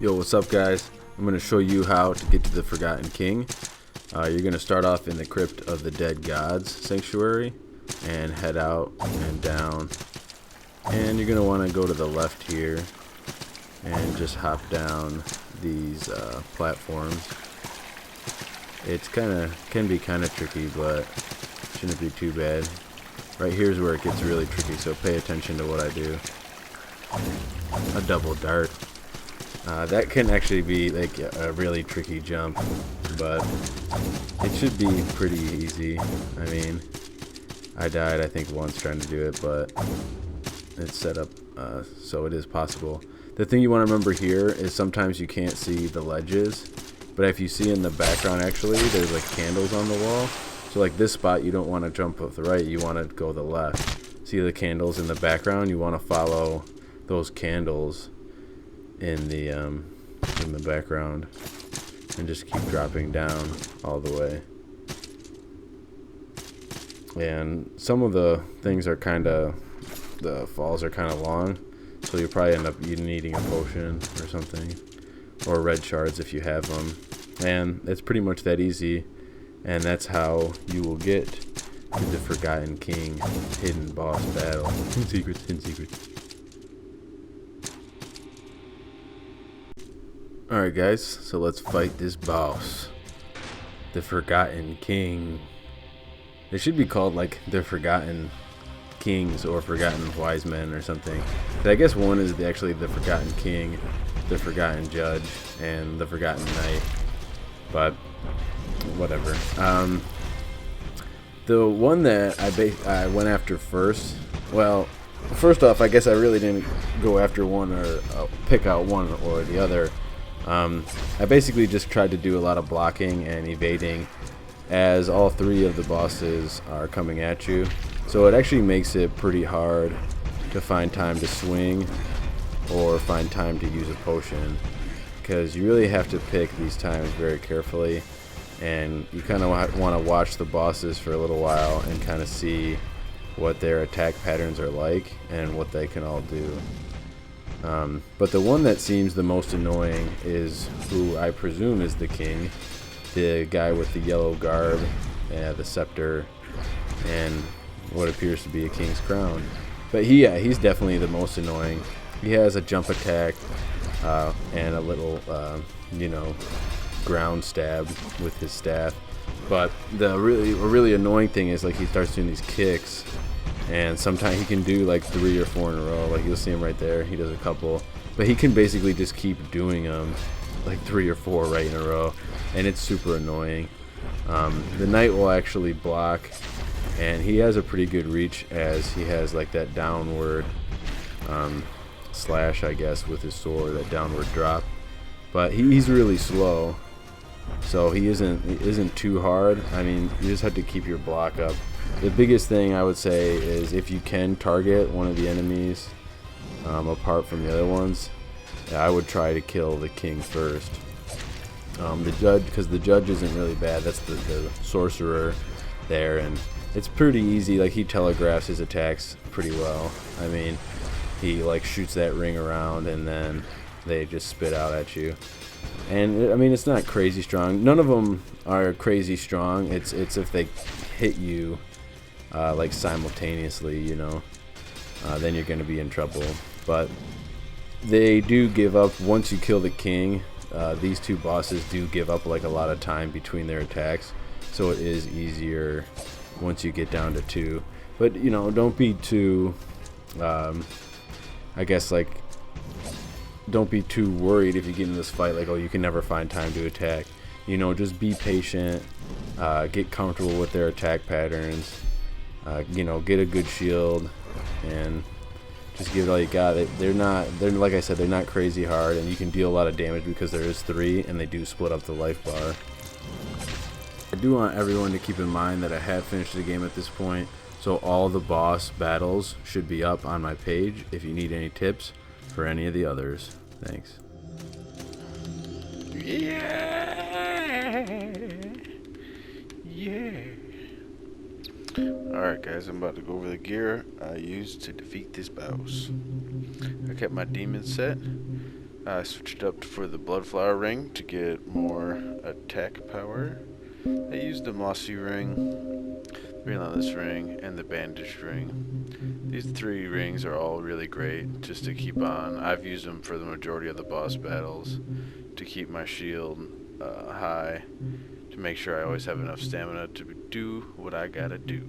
Yo, what's up guys? I'm going to show you how to get to the Forgotten King. You're going to start off in the Crypt of the Dead Gods Sanctuary and head out and down. And you're going to want to go to the left here and just hop down these platforms. It's can be kind of tricky, but shouldn't be too bad. Right here's where it gets really tricky, so pay attention to what I do. A double dart. That can actually be like a really tricky jump, but it should be pretty easy. I mean, I died I think once trying to do it, but it's set up so it is possible. The thing you want to remember here is sometimes you can't see the ledges, but if you see in the background actually there's like candles on the wall. So like this spot you don't want to jump with the right, you want to go the left. See the candles in the background? You want to follow those candles in the background and just keep dropping down all the way. And some of the things are the falls are kind of long, so you'll probably end up needing a potion or something, or red shards if you have them. And it's pretty much that easy, and that's how you will get to the Forgotten King hidden boss battle. Hidden secrets, hidden secrets. Alright guys, so let's fight this boss. The Forgotten King. They should be called like the Forgotten Kings or Forgotten Wise Men or something. But I guess one is actually the Forgotten King, the Forgotten Judge, and the Forgotten Knight. But whatever. The one that I went after first, well, first off, I guess I really didn't go after one or pick out one or the other. I basically just tried to do a lot of blocking and evading as all three of the bosses are coming at you. So it actually makes it pretty hard to find time to swing or find time to use a potion, because you really have to pick these times very carefully, and you kind of want to watch the bosses for a little while and kind of see what their attack patterns are like and what they can all do. But the one that seems the most annoying is who I presume is the king, the guy with the yellow garb, the scepter, and what appears to be a king's crown. But he's definitely the most annoying. He has a jump attack and a little, ground stab with his staff. But the really annoying thing is like he starts doing these kicks. And sometimes he can do like 3 or 4 in a row. Like you'll see him right there. He does a couple. But he can basically just keep doing them like 3 or 4 right in a row. And it's super annoying. The knight will actually block. And he has a pretty good reach as he has like that downward slash, I guess, with his sword. That downward drop. But he's really slow. So he isn't too hard. I mean, you just have to keep your block up. The biggest thing I would say is if you can target one of the enemies apart from the other ones, I would try to kill the king first. The judge, because the judge isn't really bad. That's the sorcerer there, and it's pretty easy. Like he telegraphs his attacks pretty well. I mean, he like shoots that ring around and then they just spit out at you. And I mean, it's not crazy strong. None of them are crazy strong. It's if they hit you like simultaneously, then you're going to be in trouble. But they do give up once you kill the king. These two bosses do give up like a lot of time between their attacks, so it is easier once you get down to 2. But don't be too I guess like don't be too worried if you get in this fight like, oh, you can never find time to attack. Just be patient, get comfortable with their attack patterns, get a good shield, and just give it all you got. They're like I said, they're not crazy hard, and you can deal a lot of damage because there is 3 and they do split up the life bar. I do want everyone to keep in mind that I have finished the game at this point, so all the boss battles should be up on my page if you need any tips for any of the others. Thanks. Yeah. Alright guys, I'm about to go over the gear I used to defeat this boss. I kept my demon set. I switched up for the Bloodflower ring to get more attack power. I used the Mossy ring, Relentless ring, and the Bandaged ring. These 3 rings are all really great just to keep on. I've used them for the majority of the boss battles to keep my shield high, to make sure I always have enough stamina to do what I gotta do.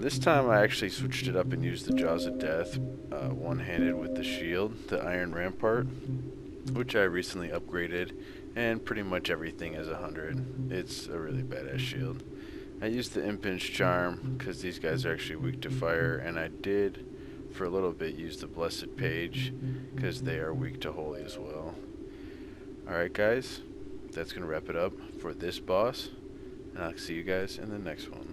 This time I actually switched it up and used the Jaws of Death one-handed with the shield, the Iron Rampart, which I recently upgraded, and pretty much everything is 100. It's a really badass shield. I used the Impinge Charm because these guys are actually weak to fire, and I did for a little bit use the Blessed Page because they are weak to holy as well. Alright guys, that's going to wrap it up for this boss, and I'll see you guys in the next one.